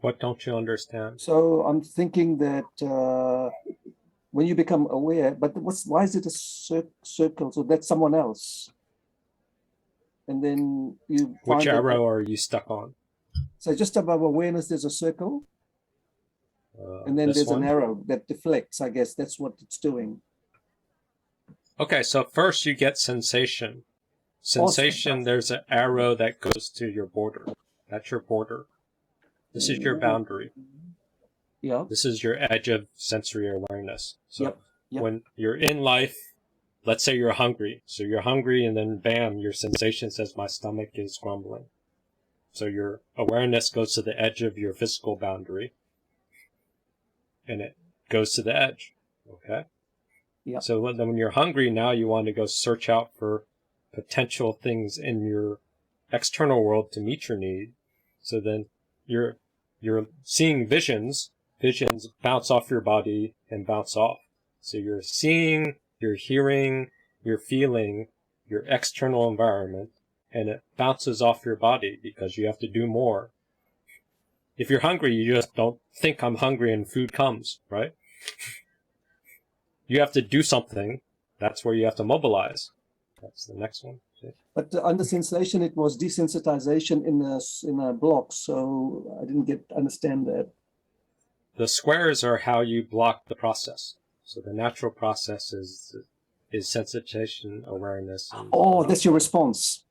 What don't you understand? So I'm thinking that when you become aware, but why is it a circle? So that's someone else. And then you find Which arrow are you stuck on? So just above awareness, there's a circle. And then there's an arrow that deflects. I guess that's what it's doing. Okay, so first you get sensation. Sensation, there's an arrow that goes to your border. That's your border. This is your boundary. Yeah. This is your edge of sensory awareness. So yep. When you're in life, let's say you're hungry. So you're hungry and then bam, your sensation says my stomach is grumbling. So your awareness goes to the edge of your physical boundary. And it goes to the edge. Okay? Yep. So when you're hungry, now you want to go search out for potential things in your external world to meet your need. So then you're seeing visions. Visions bounce off your body and bounce off. So you're seeing, you're hearing, you're feeling your external environment, and it bounces off your body because you have to do more. If you're hungry, you just don't think I'm hungry and food comes, right? You have to do something. That's where you have to mobilize. That's the next one. But under sensation, it was desensitization in a block, so I didn't understand that. The squares are how you block the process. So the natural process is sensitization, awareness. And, that's your response.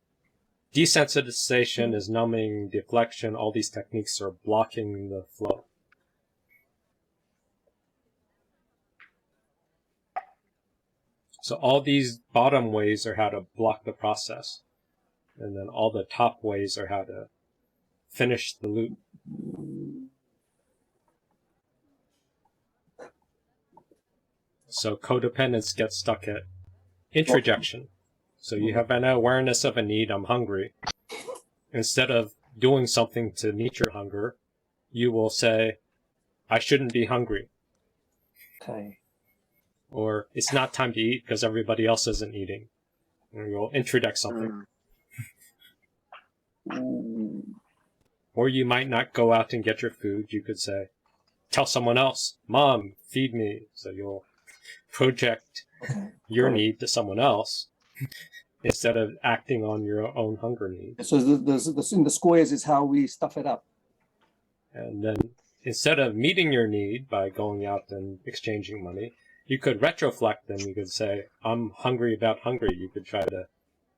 Desensitization is numbing, deflection. All these techniques are blocking the flow. So all these bottom ways are how to block the process. And then all the top ways are how to finish the loop. So codependence gets stuck at introjection. So you have an awareness of a need, I'm hungry. Instead of doing something to meet your hunger, you will say, I shouldn't be hungry. Okay. Or it's not time to eat because everybody else isn't eating. And you'll introject something. Or you might not go out and get your food. You could say, tell someone else, Mom, feed me. So you'll project your need to someone else instead of acting on your own hunger need. So in the squares is how we stuff it up. And then instead of meeting your need by going out and exchanging money, you could retroflect them. You could say, I'm hungry about hungry. You could try to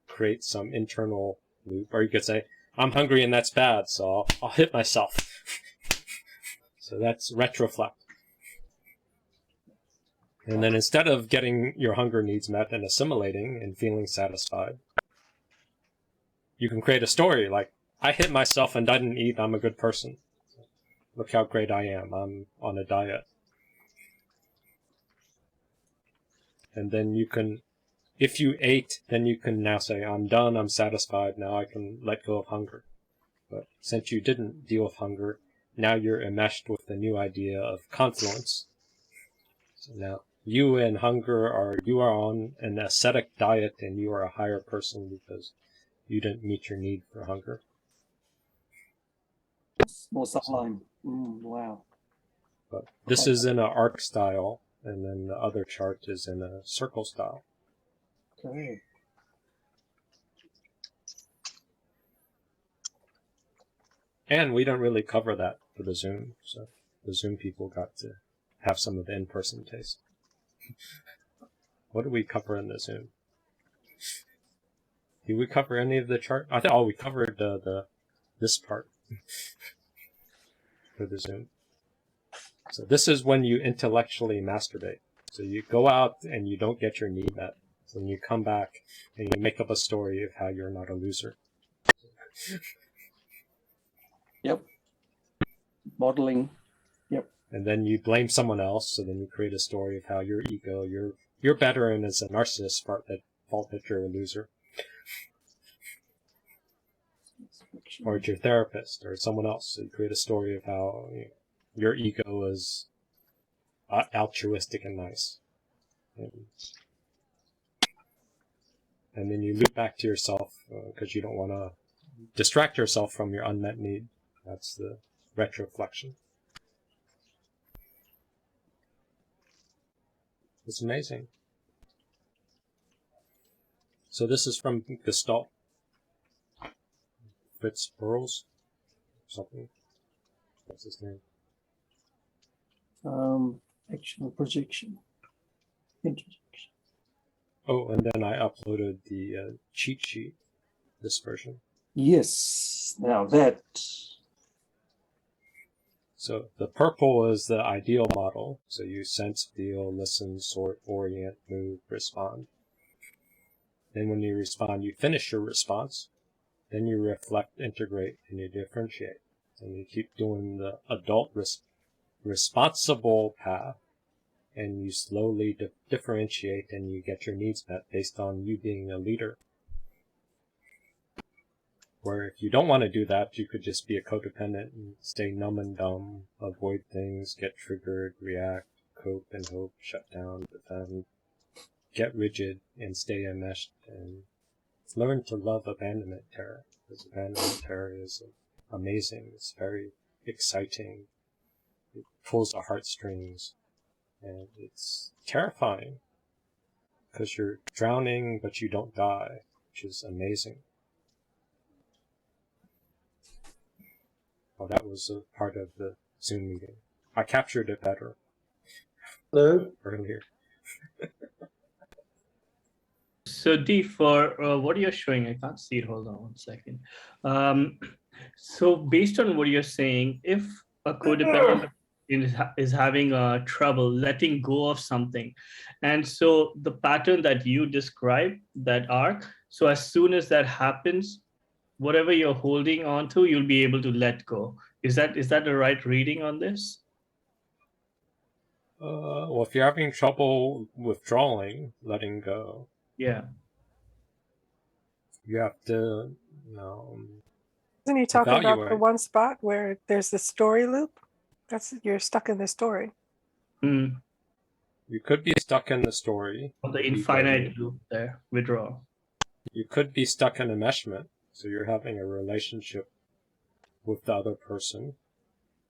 create some internal loop. Or you could say, I'm hungry and that's bad, so I'll hit myself. So that's retroflect. And then instead of getting your hunger needs met and assimilating and feeling satisfied, you can create a story like, I hit myself and didn't eat, I'm a good person. Look how great I am, I'm on a diet. And then you can, if you ate, then you can now say, I'm done, I'm satisfied, now I can let go of hunger. But since you didn't deal with hunger, now you're enmeshed with the new idea of confluence. So now you and hunger you are on an ascetic diet and you are a higher person because you didn't meet your need for hunger. It's more sublime. Wow. But this is in an arc style, and then the other chart is in a circle style. Okay. And we don't really cover that for the Zoom, so the Zoom people got to have some of the in-person taste. What did we cover in the Zoom? Did we cover any of the chart? I thought we covered this part for the Zoom. So this is when you intellectually masturbate. So you go out and you don't get your need met. So then you come back and you make up a story of how you're not a loser. Yep. Modeling. Yep. And then you blame someone else, so then you create a story of how your ego, you're better, and it's a narcissist fault that you're a loser. Or it's your therapist, or someone else. So you create a story of how your ego is altruistic and nice. And then you loop back to yourself because you don't want to distract yourself from your unmet need. That's the retroflexion. It's amazing. So this is from Gestalt. Fritz Perls, something. What's his name? Actual projection. Interjection. Oh, and then I uploaded the cheat sheet, this version. Yes, now that. So the purple is the ideal model. So you sense, feel, listen, sort, orient, move, respond. Then when you respond, you finish your response. Then you reflect, integrate, and you differentiate. And you keep doing the adult responsible path, and you slowly differentiate, and you get your needs met based on you being a leader. Where if you don't want to do that, you could just be a codependent and stay numb and dumb, avoid things, get triggered, react, cope and hope, shut down, defend, get rigid, and stay enmeshed, and learn to love abandonment terror. Because abandonment terror is amazing. It's very exciting. It pulls the heartstrings, and it's terrifying because you're drowning, but you don't die, which is amazing. Oh, that was a part of the Zoom meeting. I captured it better. Hello? Earlier. So D, for what you're showing, I can't see it. Hold on 1 second. So based on what you're saying, if a codependent is having trouble letting go of something, and so the pattern that you described, that arc, so as soon as that happens, whatever you're holding on to, you'll be able to let go. Is that the right reading on this? Well, if you're having trouble withdrawing, letting go, Yeah. you have to, Isn't he talking about the evaluate. one spot where there's the story loop? That's, you're stuck in the story. Mm. You could be stuck in the story. On the infinite loop there, withdrawal. You could be stuck in enmeshment, so you're having a relationship with the other person,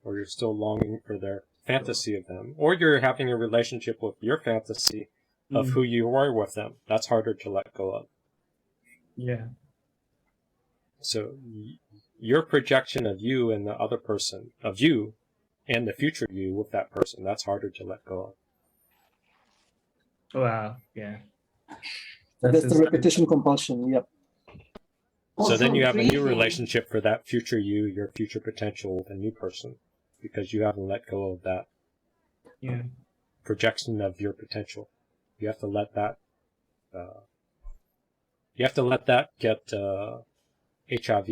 or you're still longing for their fantasy of them, or you're having a relationship with your fantasy of who you are with them. That's harder to let go of. Yeah. So your projection of you and the other person, of you and the future you with that person, that's harder to let go of. Wow. Yeah. That's the repetition compulsion. Yep. So then you have a new relationship for that future you, your future potential with a new person, because you haven't let go of that projection of your potential. You have to let that. You have to let that get HIV,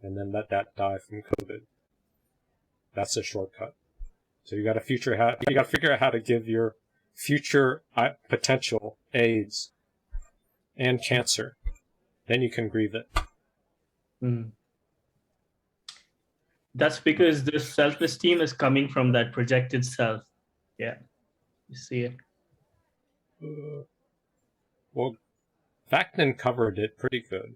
and then let that die from COVID. That's a shortcut. So you got to figure out how to give your future potential AIDS and cancer. Then you can grieve it. Mm. That's because the self-esteem is coming from that projected self. Yeah, you see it. Well, Vaknin covered it pretty good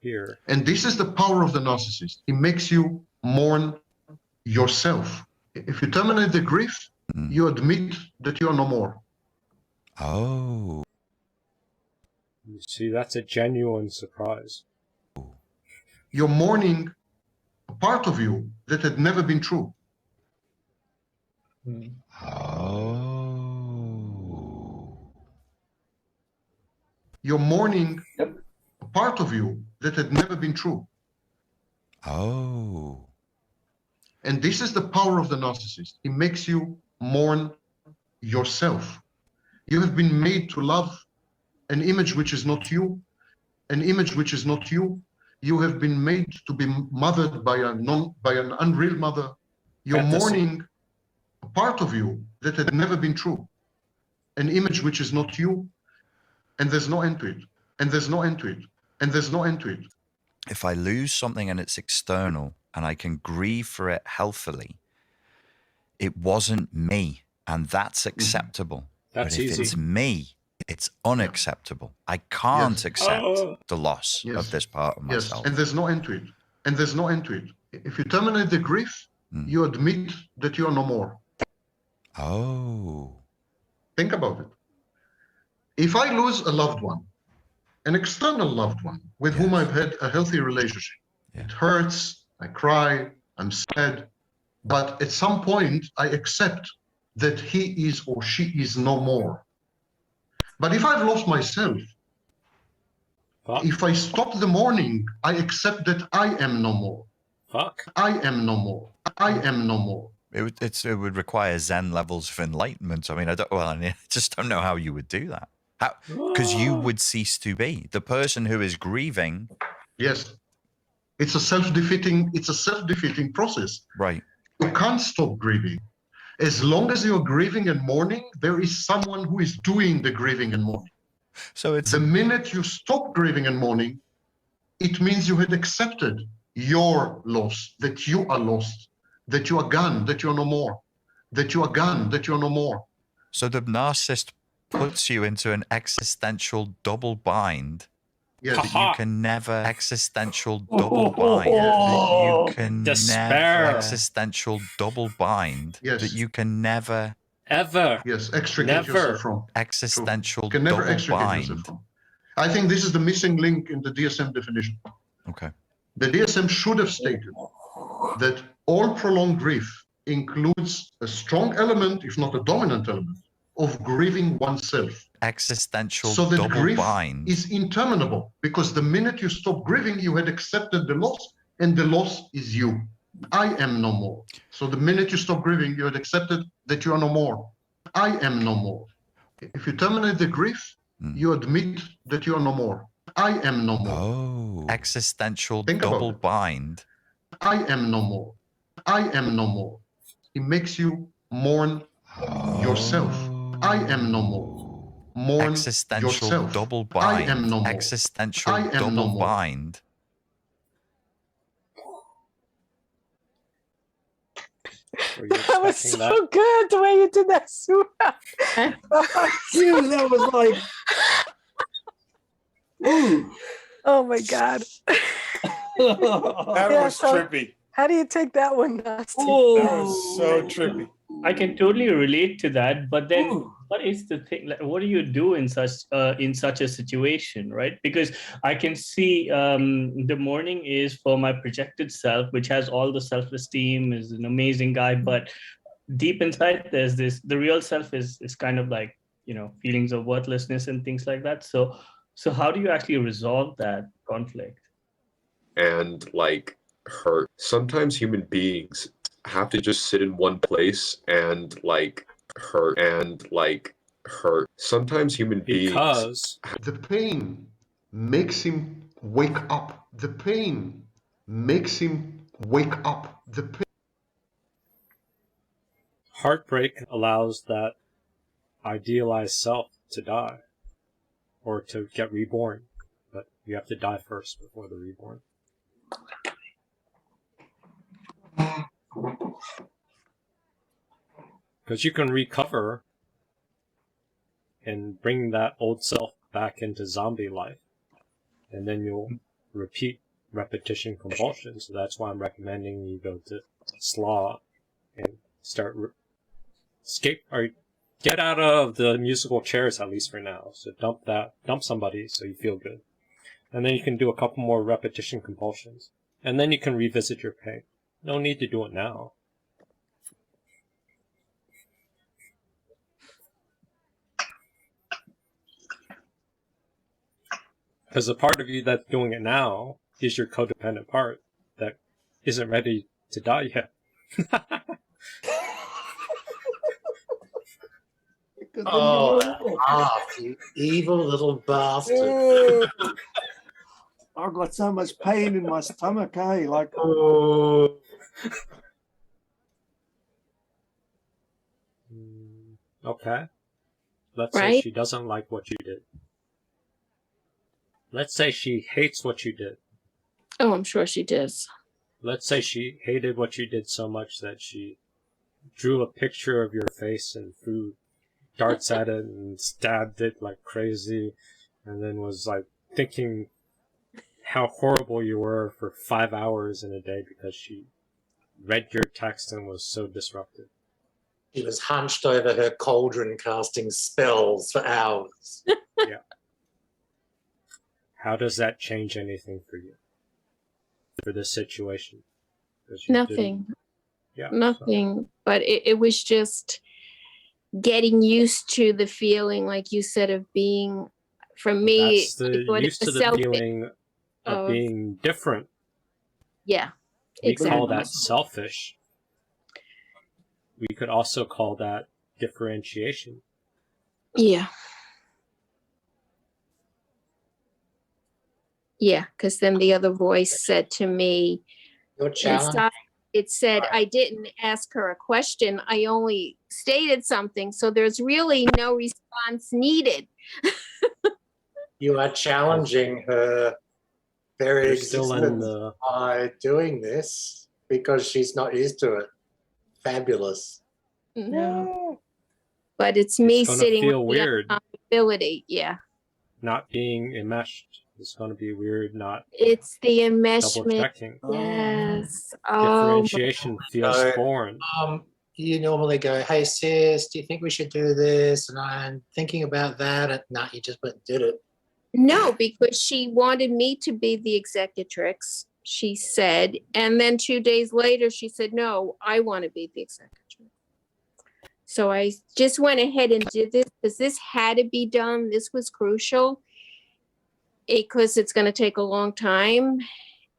here. And this is the power of the narcissist. He makes you mourn yourself. If you terminate the grief, you admit that you are no more. Oh. You see, that's a genuine surprise. You're mourning a part of you that had never been true. Oh. You're mourning a part of you that had never been true. Oh. And this is the power of the narcissist. He makes you mourn yourself. You have been made to love an image which is not you, an image which is not you. You have been made to be mothered by an unreal mother. You're mourning a part of you that had never been true, an image which is not you, and there's no end to it, and there's no end to it, and there's no end to it. If I lose something and it's external and I can grieve for it healthily, it wasn't me, and that's acceptable. That's but if easy. it's me, it's unacceptable. I can't accept the loss of this part of myself. And there's no end to it. and there's no end to it. If you terminate the grief, you admit that you are no more. Oh. Think about it. If I lose a loved one, an external loved one with whom I've had a healthy relationship, it hurts, I cry, I'm sad, but at some point I accept that he is or she is no more. But if I've lost myself, Fuck. if I stop the mourning, I accept that I am no more. Fuck. I am no more. I am no more. It would require Zen levels of enlightenment. I mean, I just don't know how you would do that. How? Because you would cease to be the person who is grieving. Yes, it's a self-defeating process. Right. You can't stop grieving. As long as you're grieving and mourning, there is someone who is doing the grieving and mourning. So it's The minute you stop grieving and mourning, it means you had accepted your loss, that you are lost, that you are gone, that you are no more, that you are gone, that you are no more. So the narcissist puts you into an existential double bind. Yes. That you can never existential double bind. That you can Despair. never existential double bind. Yes. That you can never Ever. Yes, extricate Never. yourself from. existential You can never double extricate yourself bind. from. I think this is the missing link in the DSM definition. Okay. The DSM should have stated that all prolonged grief includes a strong element, if not a dominant element, of grieving oneself. Existential So that double grief bind. is interminable, because the minute you stop grieving, you had accepted the loss, and the loss is you. I am no more. So the minute you stop grieving, you had accepted that you are no more. I am no more. If you terminate the grief, you admit that you are no more. I am no more. Oh. Existential Think about double it. bind. I am no more. I am no more. It makes you mourn yourself. I am no more. Mourn Existential yourself. double I bind. am no more. Existential I am no double more. bind. Were you That was expecting so good the way you did that, Surah. Phew, that was like, ooh. Oh my God. That Yeah, was so- trippy. How do you take that one, Nasty? That was so trippy. I can totally relate to that, but then what is the thing? Like, what do you do in such a situation, right? Because I can see the mourning is for my projected self, which has all the self-esteem, is an amazing guy, but deep inside there's this, the real self is kind of like, you know, feelings of worthlessness and things like that. So how do you actually resolve that conflict? And like hurt. Sometimes human beings have to just sit in one place and like hurt and like hurt. Sometimes human beings because The pain makes him wake up. The pain makes him wake up. The pain. heartbreak allows that idealized self to die or to get reborn. But you have to die first before the reborn. Because you can recover and bring that old self back into zombie life. And then you'll repeat repetition compulsion. So that's why I'm recommending you go to SLAW and start get out of the musical chairs, at least for now. So dump somebody so you feel good. And then you can do a couple more repetition compulsions. And then you can revisit your pain. No need to do it now. Because the part of you that's doing it now is your codependent part that isn't ready to die yet. You evil little bastard. I've got so much pain in my stomach, eh? Like, Okay. Let's say Right. she doesn't like what you did. Let's say she hates what you did. Oh, I'm sure she does. Let's say she hated what you did so much that she drew a picture of your face and threw darts at it and stabbed it like crazy, and then was like thinking how horrible you were for 5 hours in a day because she read your text and was so disruptive. She was hunched over her cauldron casting spells for hours. Yeah. How does that change anything for you? For this situation? 'Cause you didn't- Nothing. Yeah. Nothing. But it was just getting used to the feeling, like you said, of being, for me, That's the I thought it used to was the selfish feeling of of- being different. Yeah, We call exactly. that selfish. We could also call that differentiation. Yeah. Yeah, because then the other voice said to me, Your challenge. inside, it said, I didn't ask her a question. I only stated something. So there's really no response needed. You are challenging her very You're still in existence the by doing this because she's not used to it. Fabulous. No. But it's me gonna sitting feel with the weird. uncomfortability. Yeah. not being enmeshed. It's going to be weird not It's the double enmeshment. checking. Yes. Oh, Differentiation feels So, foreign. You normally go, hey sis, do you think we should do this? And I'm thinking about that. And no, you just went and did it. no, because she wanted me to be the executrix, she said. And then 2 days later, she said, no, I want to be the executrix. So I just went ahead and did this because this had to be done. This was crucial because it's going to take a long time.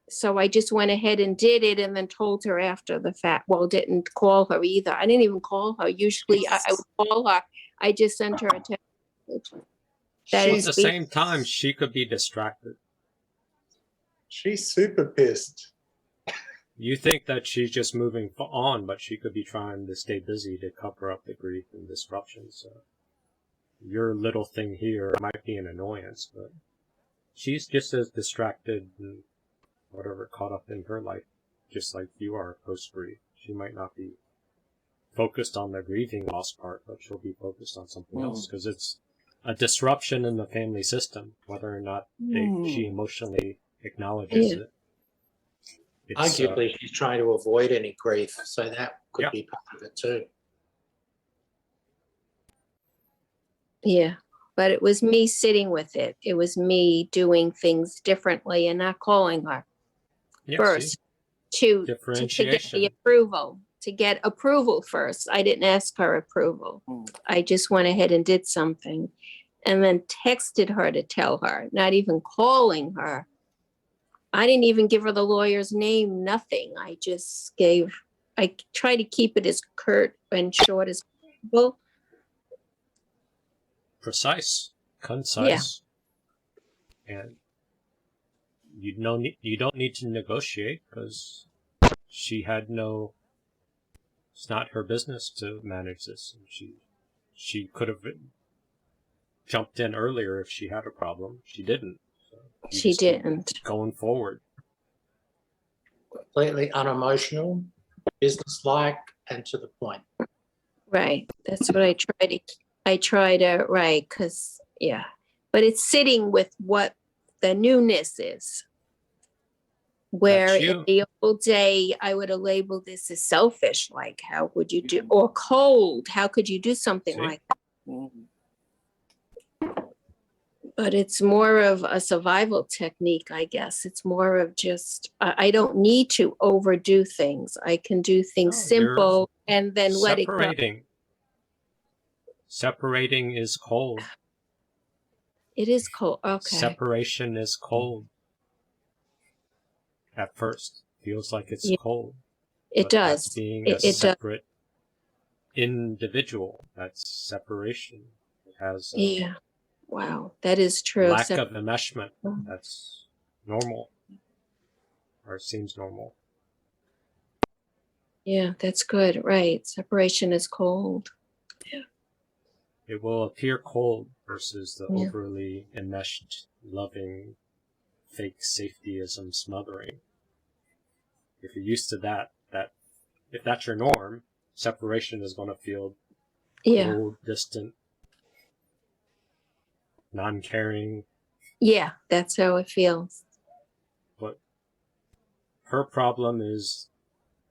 So I just went ahead and did it and then told her after the fact. Well, didn't call her either. I didn't even call her. Usually I would call her. I just sent her a text message. That At is the same time, she could be distracted. She's super pissed. You think that she's just moving on, but she could be trying to stay busy to cover up the grief and disruption. So your little thing here might be an annoyance, but she's just as distracted and whatever caught up in her life, just like you are post-grief. She might not be focused on the grieving loss part, but she'll be focused on something else because it's a disruption in the family system, whether or not she emotionally acknowledges it. It's, Arguably, she's trying to avoid any grief, so that could be part of it too. Yeah, but it was me sitting with it. It was me doing things differently and not calling her first to get the approval, to get approval first. I didn't ask her approval. I just went ahead and did something and then texted her to tell her, not even calling her. I didn't even give her the lawyer's name, nothing. I tried to keep it as curt and short as possible. Precise, concise, and you don't need to negotiate because she had it's not her business to manage this. She could have jumped in earlier if she had a problem. She didn't. So she didn't. Going forward. Completely unemotional, businesslike, and to the point. Right. That's what I try to, right, because, but it's sitting with what the newness is. Where in the old day, I would have labeled this as selfish, like, how would you do, or cold, how could you do something like that? But it's more of a survival technique, I guess. It's more of just, I don't need to overdo things. I can do things simple and then let it go. Separating is cold. It is cold. Okay. Separation is cold. At first, feels like it's cold. It does. That's being a separate individual. That's separation. It has wow, that is true. Lack of enmeshment. That's normal, or it seems normal. Yeah, that's good. Right. Separation is cold. Yeah. It will appear cold versus the overly enmeshed, loving, fake safetyism smothering. If you're used to that if that's your norm, separation is going to feel cold, distant, non-caring. Yeah, that's how it feels. her problem is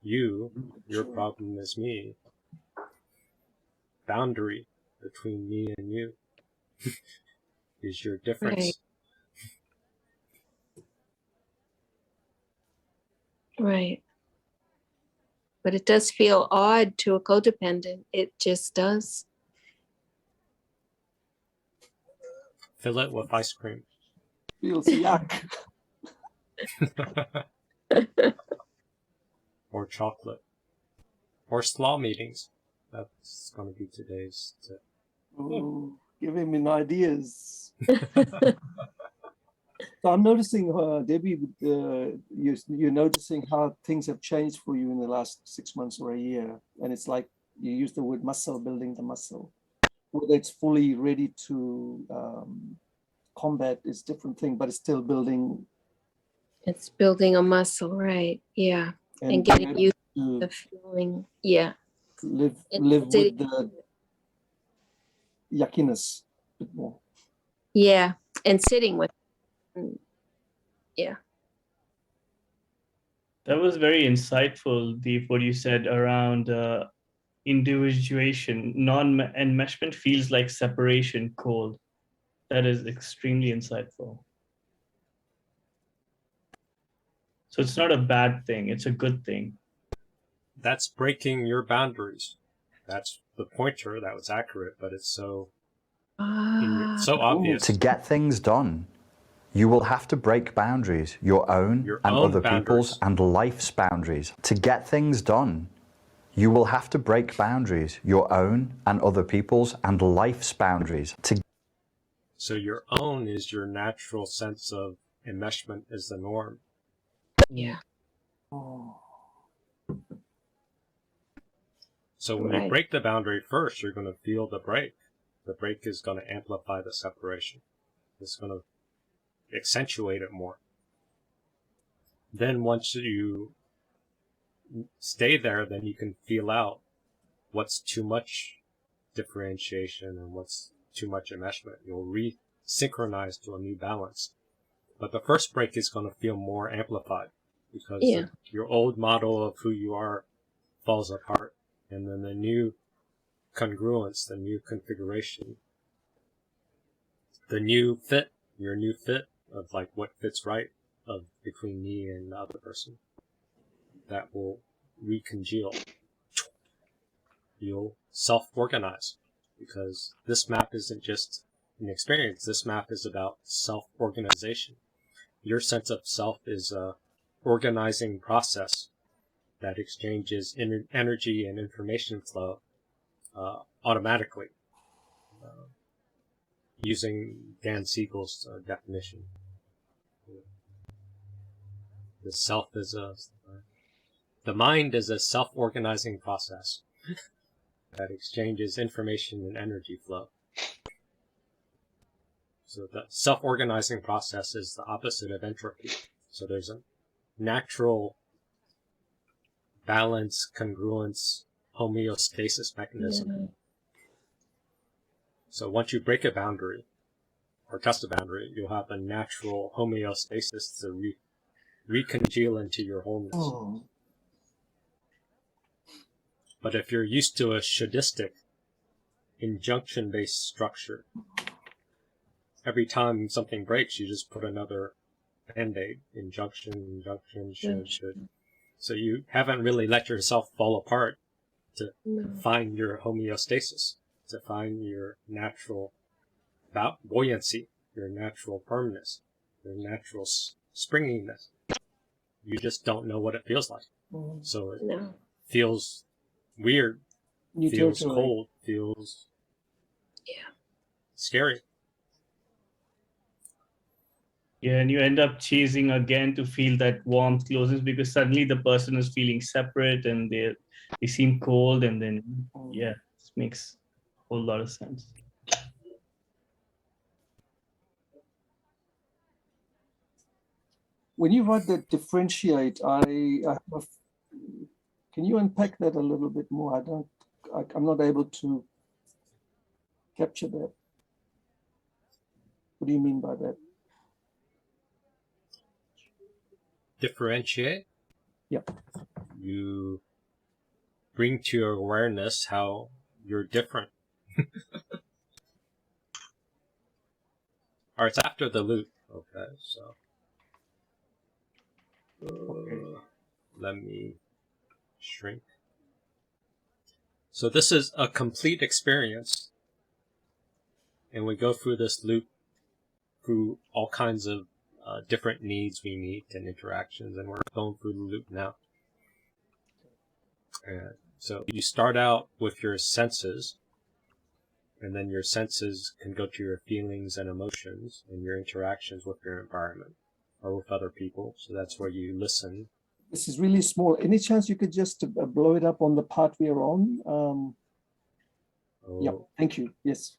you, your problem is me. Boundary between me and you is your difference. Right. But it does feel odd to a codependent. It just does. Fill it with ice cream. Feels yuck. Or chocolate. Or slaw meetings. That's going to be today's tip. Ooh, giving me ideas. So I'm noticing, Debbie, you're noticing how things have changed for you in the last 6 months or a year. And it's like you use the word muscle, building the muscle. Whether it's fully ready to combat is a different thing, but it's still building. It's building a muscle, right? Yeah. And getting used to the feeling. Yeah. Live with the yuckiness a bit more. Yeah. And sitting with it. Yeah. That was very insightful, Deep, what you said around individuation. Non-enmeshment feels like separation cold. That is extremely insightful. So it's not a bad thing, it's a good thing. That's breaking your boundaries. That's the pointer. That was accurate, but it's so obvious. To get things done, you will have to break boundaries, your own and other people's and life's boundaries. To get things done, you will have to break boundaries, your own and other people's and life's boundaries. So your own is your natural sense of enmeshment is the norm. Yeah. So when you break the boundary first, you're going to feel the break. The break is going to amplify the separation. It's going to accentuate it more. Then once you stay there, then you can feel out what's too much differentiation and what's too much enmeshment. You'll re-synchronize to a new balance. But the first break is going to feel more amplified because your old model of who you are falls apart. And then the new congruence, the new configuration, the new fit, your new fit of like what fits right of between me and the other person, that will recongeal. You'll self-organize because this map isn't just an experience. This map is about self-organization. Your sense of self is a organizing process that exchanges energy and information flow automatically, using Dan Siegel's definition. The mind is a self-organizing process that exchanges information and energy flow. So the self-organizing process is the opposite of entropy. So there's a natural balance, congruence, homeostasis mechanism. So once you break a boundary or test a boundary, you'll have a natural homeostasis to recongeal into your wholeness. But if you're used to a shadistic, injunction-based structure, every time something breaks, you just put another band-aid. Injunction, should. So you haven't really let yourself fall apart to find your homeostasis, to find your natural buoyancy, your natural firmness, your natural springiness. You just don't know what it feels like. So it feels weird, feels cold, feels scary. Yeah, and you end up chasing again to feel that warmth, closeness, because suddenly the person is feeling separate and they seem cold, and then it makes a whole lot of sense. When you write that differentiate, can you unpack that a little bit more? I'm not able to capture that. What do you mean by that? Differentiate? Yep. You bring to your awareness how you're different. Or it's after the loop. Okay, so let me shrink. So this is a complete experience, and we go through this loop through all kinds of different needs we meet and interactions, and we're going through the loop now. And so you start out with your senses, and then your senses can go to your feelings and emotions and your interactions with your environment or with other people. So that's where you listen. This is really small. Any chance you could just blow it up on the part we are on? Yeah, thank you. Yes.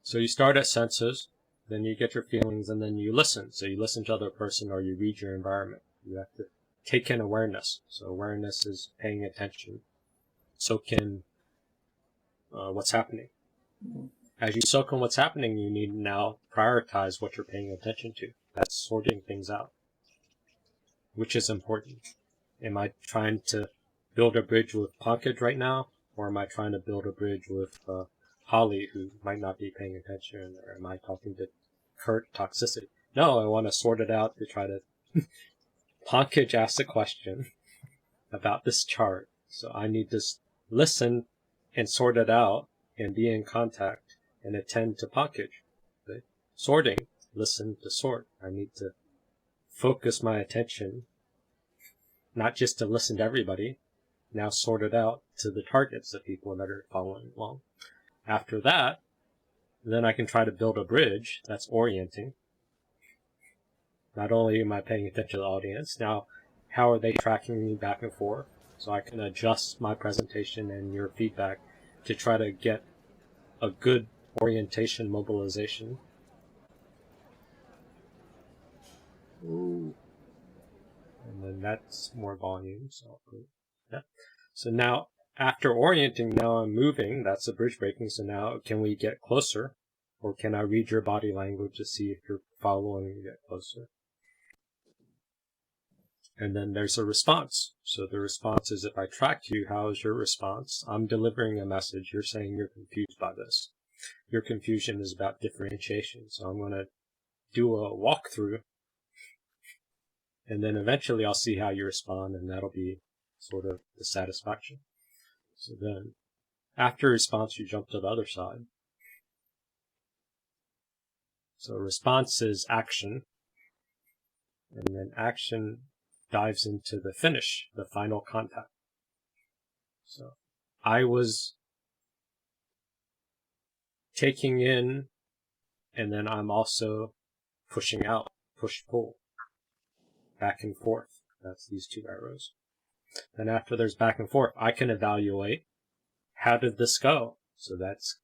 So you start at senses, then you get your feelings, and then you listen. So you listen to other person or you read your environment. You have to take in awareness. So awareness is paying attention. Soak in what's happening. As you soak in what's happening, you need to now prioritize what you're paying attention to. That's sorting things out, which is important. Am I trying to build a bridge with Pankaj right now, or am I trying to build a bridge with Holly, who might not be paying attention, or am I talking to Kurt toxicity? No, I want to sort it out to try to... Pankaj asked a question about this chart, so I need to listen and sort it out and be in contact and attend to Pankaj. Okay? Sorting, listen to sort. I need to focus my attention, not just to listen to everybody, now sort it out to the targets, the people that are following along. After that, then I can try to build a bridge that's orienting. Not only am I paying attention to the audience, now how are they tracking me back and forth? So I can adjust my presentation and your feedback to try to get a good orientation mobilization. Ooh. And then that's more volume. So, yeah. So now, after orienting, now I'm moving. That's the bridge breaking. So now, can we get closer? Or can I read your body language to see if you're following and get closer? And then there's a response. So the response is, if I track you, how is your response? I'm delivering a message. You're saying you're confused by this. Your confusion is about differentiation. So I'm going to do a walkthrough. And then eventually I'll see how you respond, and that'll be sort of the satisfaction. So then, after response, you jump to the other side. So response is action. And then action dives into the finish, the final contact. So I was taking in, and then I'm also pushing out, push-pull, back and forth. That's these two arrows. Then after there's back and forth, I can evaluate, how did this go? So that's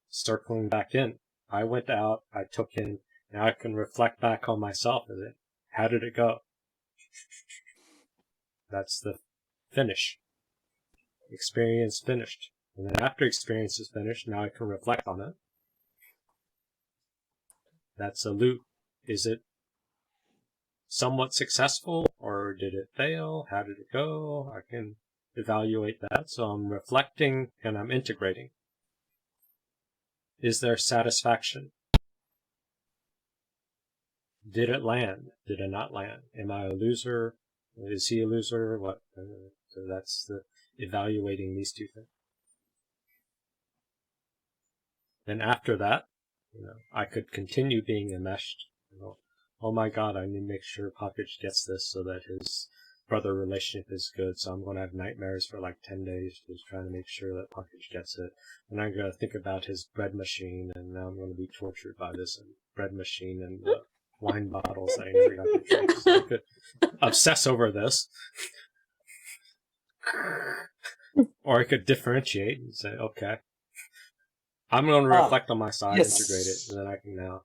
circling back in. I went out, I took in, now I can reflect back on myself. How did it go? That's the finish. Experience finished. And then after experience is finished, now I can reflect on it. That's a loop. Is it somewhat successful, or did it fail? How did it go? I can evaluate that. So I'm reflecting and I'm integrating. Is there satisfaction? Did it land? Did it not land? Am I a loser? Is he a loser? What? So that's the evaluating these two things. Then after that, I could continue being enmeshed. Oh my God, I need to make sure Pankaj gets this so that his brother relationship is good. So I'm going to have nightmares for like 10 days just trying to make sure that Pankaj gets it. And I'm going to think about his bread machine, and now I'm going to be tortured by this bread machine and the wine bottles that I never got to drink. So I could obsess over this. Or I could differentiate and say, okay, I'm going to reflect on my side, integrate it, and then I can now,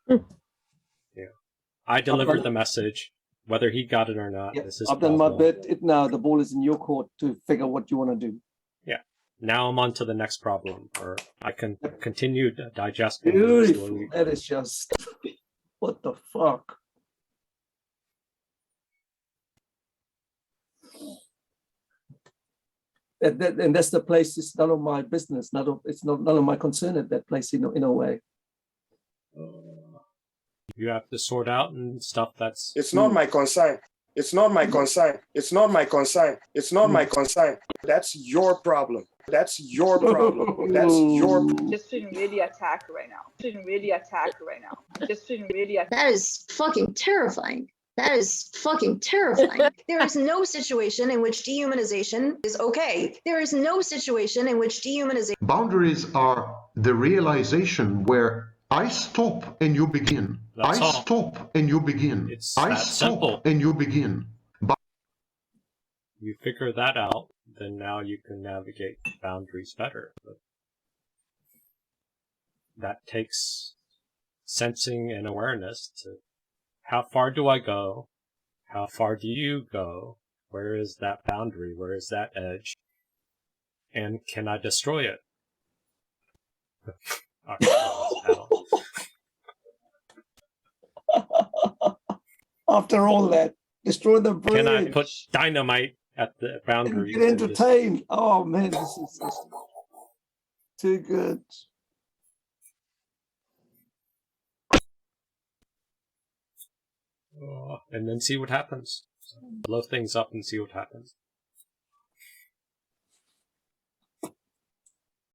I delivered the message, whether he got it or not. Yeah, This is I've done my bit. Now the ball is in your court to figure what you want to do. Yeah. Now I'm on to the next problem, or I can continue digesting. Beautiful. That is just What the fuck? And that's the place. It's none of my business. It's not none of my concern at that place. In a way. You have to sort out and stuff that's. It's not my concern. It's not my concern. It's not my concern. It's not my concern. That's your problem. That's your problem. That's your. Just feeling really attacked right now. Feeling really attacked right now. Just feeling really attacked. That is fucking terrifying. That is fucking terrifying. There is no situation in which dehumanization is okay. There is no situation in which dehumanization. Boundaries are the realization where I stop and you begin. That's I all. stop and you begin. It's I that stop simple. and you begin. You figure that out, then now you can navigate boundaries better. But that takes sensing and awareness to how far do I go? How far do you go? Where is that boundary? Where is that edge? And can I destroy it? After all that, destroy the bridge. Can I put dynamite at the boundary? Get entertained. Oh man, this is just too good. And then see what happens. Blow things up and see what happens.